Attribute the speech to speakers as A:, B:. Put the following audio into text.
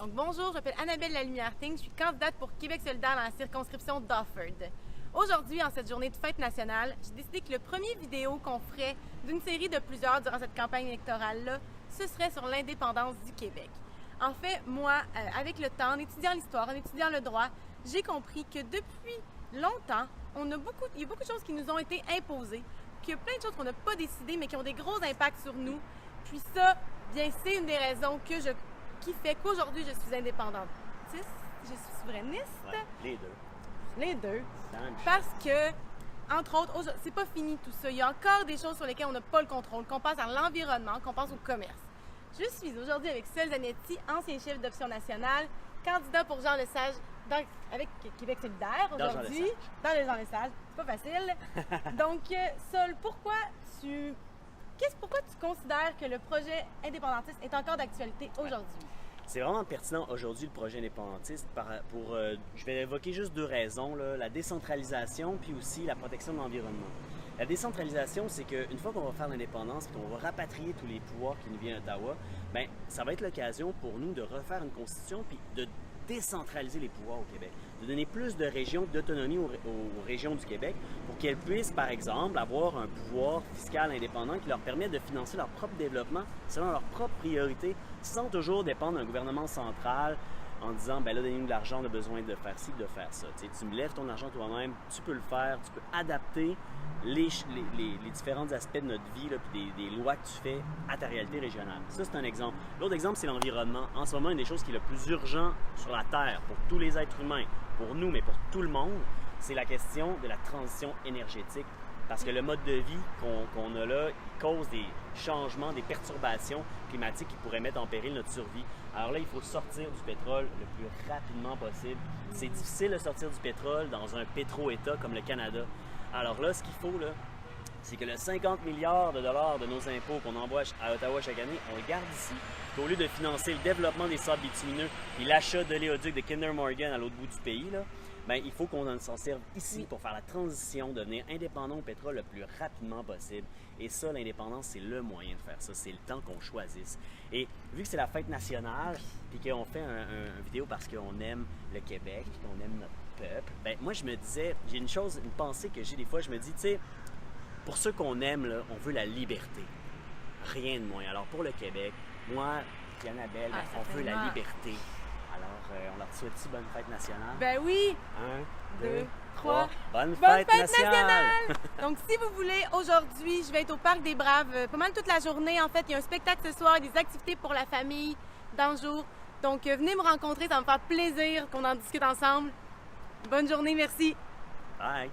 A: Donc bonjour, je m'appelle Annabelle Lalumière-Ting, je suis candidate pour Québec solidaire dans la circonscription d'Offord. Aujourd'hui, en cette journée de fête nationale, j'ai décidé que le premier vidéo qu'on ferait d'une série de plusieurs durant cette campagne électorale-là, ce serait sur l'indépendance du Québec. En fait, moi, avec le temps, en étudiant l'histoire, en étudiant le droit, j'ai compris que depuis longtemps, il y a beaucoup de choses qui nous ont été imposées, qu'il y a plein de choses qu'on n'a pas décidées, mais qui ont des gros impacts sur nous. Puis ça, bien, c'est une des raisons qui fait qu'aujourd'hui, je suis indépendante. Je suis souverainiste.
B: Ouais, les deux.
A: Les deux.
B: C'est la même chose.
A: Parce que, entre autres, c'est pas fini tout ça. Il y a encore des choses sur lesquelles on n'a pas le contrôle, qu'on pense à l'environnement, qu'on pense au commerce. Je suis aujourd'hui avec Sol Zanetti, ancien chef d'Option nationale, candidat pour Jean Lesage avec Québec solidaire aujourd'hui. Dans le Jean Lesage. C'est pas facile. Donc, Sol, pourquoi tu considères que le projet indépendantiste est encore d'actualité aujourd'hui?
B: C'est vraiment pertinent aujourd'hui le projet indépendantiste je vais évoquer juste deux raisons, là, la décentralisation puis aussi la protection de l'environnement. La décentralisation, c'est qu'une fois qu'on va faire l'indépendance et qu'on va rapatrier tous les pouvoirs qui nous viennent d'Ottawa, bien, ça va être l'occasion pour nous de refaire une constitution puis de décentraliser les pouvoirs au Québec, de donner plus de régions d'autonomie aux régions du Québec pour qu'elles puissent, par exemple, avoir un pouvoir fiscal indépendant qui leur permette de financer leur propre développement selon leurs propres priorités, sans toujours dépendre d'un gouvernement central en disant, ben là, donnez-nous de l'argent, on a besoin de faire ci, de faire ça. Tu me lèves ton argent toi-même, tu peux le faire, tu peux adapter les différents aspects de notre vie, là, puis des lois que tu fais à ta réalité régionale. Ça, c'est un exemple. L'autre exemple, c'est l'environnement. En ce moment, une des choses qui est le plus urgent sur la Terre, pour tous les êtres humains, pour nous, mais pour tout le monde, c'est la question de la transition énergétique. Parce que le mode de vie qu'on a là, il cause des changements, des perturbations climatiques qui pourraient mettre en péril notre survie. Alors là, il faut sortir du pétrole le plus rapidement possible. C'est difficile de sortir du pétrole dans un pétro-État comme le Canada. Alors là, ce qu'il faut, là, c'est que le 50 milliards de dollars de nos impôts qu'on envoie à Ottawa chaque année, on les garde ici. Qu'au lieu de financer le développement des sables bitumineux et l'achat de l'éoduc de Kinder Morgan à l'autre bout du pays, là, bien, il faut qu'on s'en serve ici pour faire la transition, devenir indépendant au pétrole le plus rapidement possible. Et ça, l'indépendance, c'est le moyen de faire ça. C'est le temps qu'on choisisse. Et vu que c'est la fête nationale, puis qu'on fait une vidéo parce qu'on aime le Québec, qu'on aime notre peuple, bien, moi, je me disais, j'ai une pensée que j'ai des fois, je me dis, tu sais, pour ceux qu'on aime, là, on veut la liberté. Rien de moins. Alors, pour le Québec, moi et Annabelle, on veut la liberté. Alors, on leur souhaite bonne fête nationale.
A: Ben oui!
B: 1, 2,
A: 3.
B: Bonne fête nationale!
A: Donc, si vous voulez, aujourd'hui, je vais être au Parc des Braves pas mal toute la journée. En fait, il y a un spectacle ce soir, des activités pour la famille dans le jour. Donc, venez me rencontrer, ça va me faire plaisir qu'on en discute ensemble. Bonne journée, merci!
B: Bye!